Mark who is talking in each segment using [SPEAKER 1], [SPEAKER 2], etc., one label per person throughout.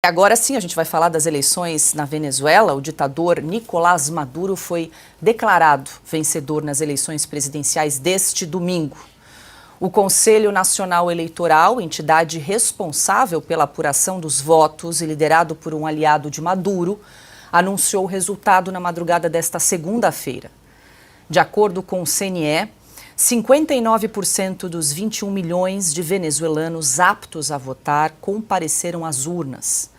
[SPEAKER 1] Agora sim, a gente vai falar das eleições na Venezuela. O ditador Nicolás Maduro foi declarado vencedor nas eleições presidenciais deste domingo. O Conselho Nacional Eleitoral, entidade responsável pela apuração dos votos e liderado por um aliado de Maduro, anunciou o resultado na madrugada desta segunda-feira. De acordo com o CNE, 59% dos 21 milhões de venezuelanos aptos a votar compareceram às urnas.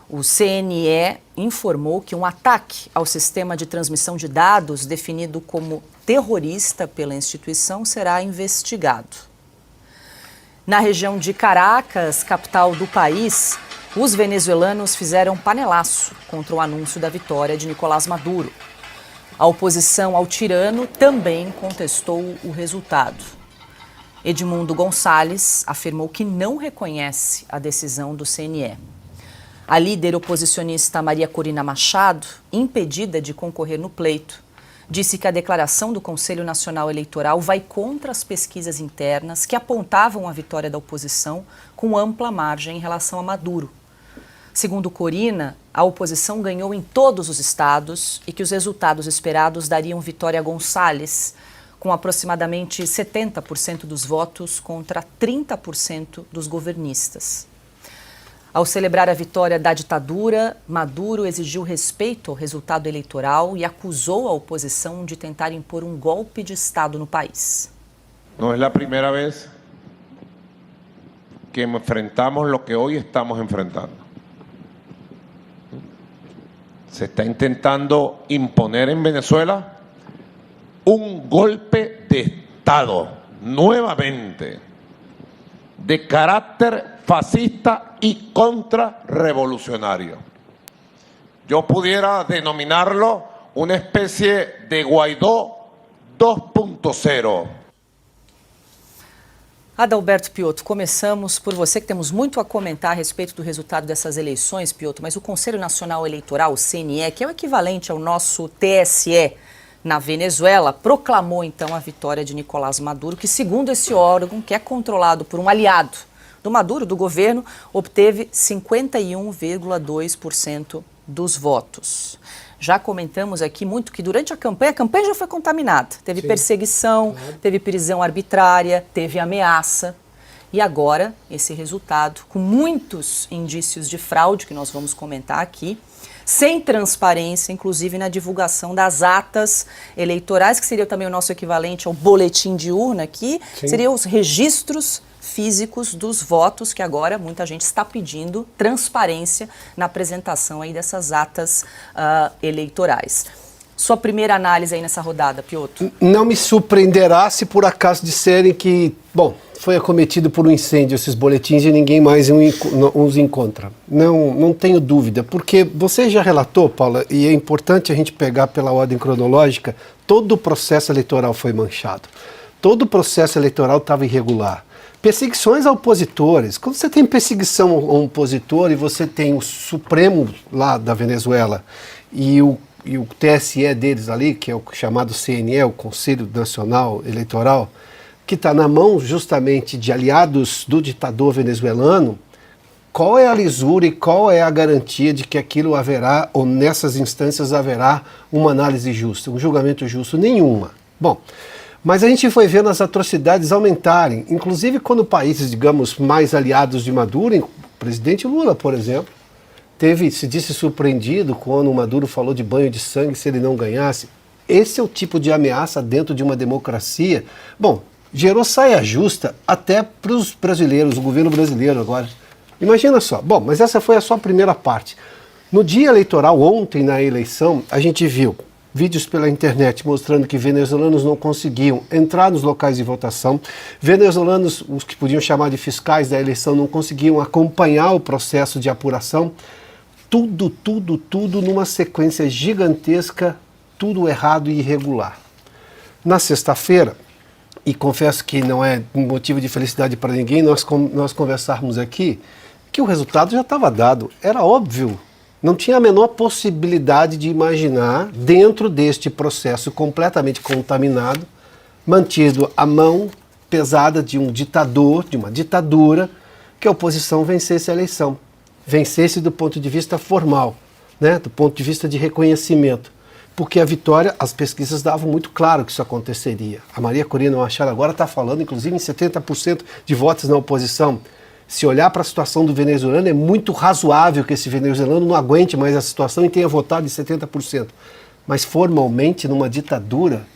[SPEAKER 1] O CNE informou que um ataque ao sistema de transmissão de dados, definido como terrorista pela instituição, será investigado. Na região de Caracas, capital do país, os venezuelanos fizeram panelaço contra o anúncio da vitória de Nicolás Maduro. A oposição ao tirano também contestou o resultado. Edmundo Gonçalves afirmou que não reconhece a decisão do CNE. A líder oposicionista Maria Corina Machado, impedida de concorrer no pleito, disse que a declaração do Conselho Nacional Eleitoral vai contra as pesquisas internas que apontavam a vitória da oposição com ampla margem em relação a Maduro. Segundo Corina, a oposição ganhou em todos os estados e que os resultados esperados dariam vitória a Gonçalves, com aproximadamente 70% dos votos contra 30% dos governistas. Ao celebrar a vitória da ditadura, Maduro exigiu respeito ao resultado eleitoral e acusou a oposição de tentar impor um golpe de Estado no país.
[SPEAKER 2] Não é a primeira vez que enfrentamos o que hoje estamos enfrentando. Se está intentando imponer en Venezuela un golpe de Estado, nuevamente, de carácter fascista y contrarrevolucionario. Yo pudiera denominarlo una especie de Guaidó 2.0.
[SPEAKER 1] Adalberto Piotto, começamos por você, que temos muito a comentar a respeito do resultado dessas eleições, Piotto, mas o Conselho Nacional Eleitoral, o CNE, que é o equivalente ao nosso TSE na Venezuela, proclamou então a vitória de Nicolás Maduro, que segundo esse órgão, que é controlado por um aliado do Maduro, do governo, obteve 51,2% dos votos. Já comentamos aqui muito que durante a campanha já foi contaminada. Teve perseguição, teve prisão arbitrária, teve ameaça. E agora, esse resultado, com muitos indícios de fraude, que nós vamos comentar aqui, sem transparência, inclusive na divulgação das atas eleitorais, que seria também o nosso equivalente ao boletim de urna aqui, seriam os registros físicos dos votos, que agora muita gente está pedindo transparência na apresentação aí dessas atas eleitorais. Sua primeira análise aí nessa rodada, Piotto?
[SPEAKER 3] Não me surpreenderá se por acaso disserem que, bom, foi acometido por um incêndio esses boletins e ninguém mais os encontra. Não tenho dúvida, porque você já relatou, Paula, e é importante a gente pegar pela ordem cronológica, todo o processo eleitoral foi manchado. Todo o processo eleitoral estava irregular. Perseguições a opositores. Quando você tem perseguição a um opositor e você tem o Supremo lá da Venezuela e o TSE deles ali, que é o chamado CNE, o Conselho Nacional Eleitoral, que está na mão justamente de aliados do ditador venezuelano, qual é a lisura e qual é a garantia de que aquilo haverá, ou nessas instâncias haverá, uma análise justa, um julgamento justo? Nenhuma. Bom, mas a gente foi vendo as atrocidades aumentarem, inclusive quando países, digamos, mais aliados de Maduro, o presidente Lula, por exemplo, se disse surpreendido quando o Maduro falou de banho de sangue se ele não ganhasse. Esse é o tipo de ameaça dentro de uma democracia. Bom, gerou saia justa até para os brasileiros, o governo brasileiro agora. Imagina só. Bom, mas essa foi a sua primeira parte. No dia eleitoral, ontem na eleição, a gente viu vídeos pela internet mostrando que venezuelanos não conseguiam entrar nos locais de votação, venezuelanos, os que podiam chamar de fiscais da eleição, não conseguiam acompanhar o processo de apuração. Tudo numa sequência gigantesca, tudo errado e irregular. Na sexta-feira, e confesso que não é um motivo de felicidade para ninguém, nós conversarmos aqui, que o resultado já estava dado, era óbvio. Não tinha a menor possibilidade de imaginar, dentro deste processo completamente contaminado, mantido a mão pesada de um ditador, de uma ditadura, que a oposição vencesse a eleição. vencesse do ponto de vista formal, né, do ponto de vista de reconhecimento. Porque a vitória, as pesquisas davam muito claro que isso aconteceria. A Maria Corina Machado agora está falando, inclusive, em 70% de votos na oposição. Se olhar para a situação do venezuelano, é muito razoável que esse venezuelano não aguente mais a situação e tenha votado em 70%. Mas formalmente, numa ditadura,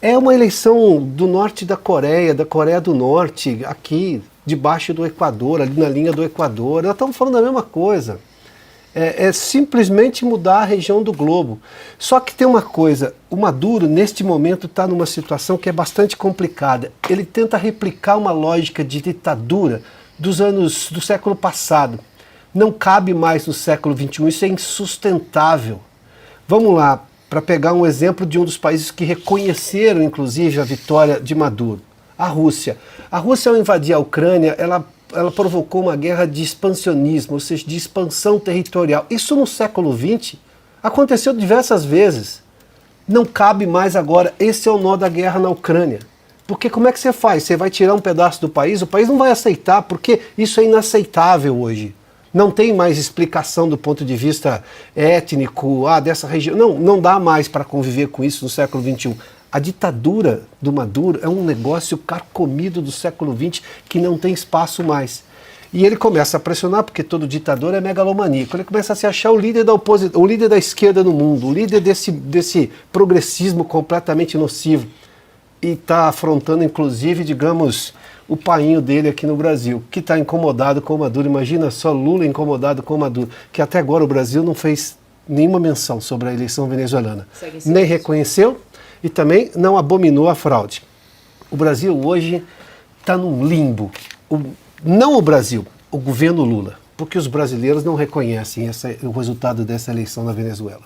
[SPEAKER 3] é uma eleição do norte da Coreia do Norte, aqui, debaixo do Equador, ali na linha do Equador. Nós estamos falando a mesma coisa. É simplesmente mudar a região do globo. Só que tem uma coisa, o Maduro, neste momento, está numa situação que é bastante complicada. Ele tenta replicar uma lógica de ditadura dos anos do século passado. Não cabe mais no século XXI, isso é insustentável. Vamos lá, para pegar um exemplo de um dos países que reconheceram, inclusive, a vitória de Maduro, a Rússia. A Rússia, ao invadir a Ucrânia, ela provocou uma guerra de expansionismo, ou seja, de expansão territorial. Isso no século XX aconteceu diversas vezes. Não cabe mais agora, esse é o nó da guerra na Ucrânia. Porque como é que você faz? Você vai tirar um pedaço do país? O país não vai aceitar, porque isso é inaceitável hoje. Não tem mais explicação do ponto de vista étnico, dessa região. Não dá mais para conviver com isso no século XXI. A ditadura do Maduro é um negócio carcomido do século XX que não tem espaço mais. E ele começa a pressionar, porque todo ditador é megalomaníaco. Ele começa a se achar o líder da oposição, o líder da esquerda no mundo, o líder desse progressismo completamente nocivo. E está afrontando, inclusive, digamos, o painho dele aqui no Brasil, que está incomodado com o Maduro. Imagina só Lula incomodado com o Maduro, que até agora o Brasil não fez nenhuma menção sobre a eleição venezuelana. Nem reconheceu e também não abominou a fraude. O Brasil hoje está num limbo. Não o Brasil, o governo Lula, porque os brasileiros não reconhecem o resultado dessa eleição na Venezuela.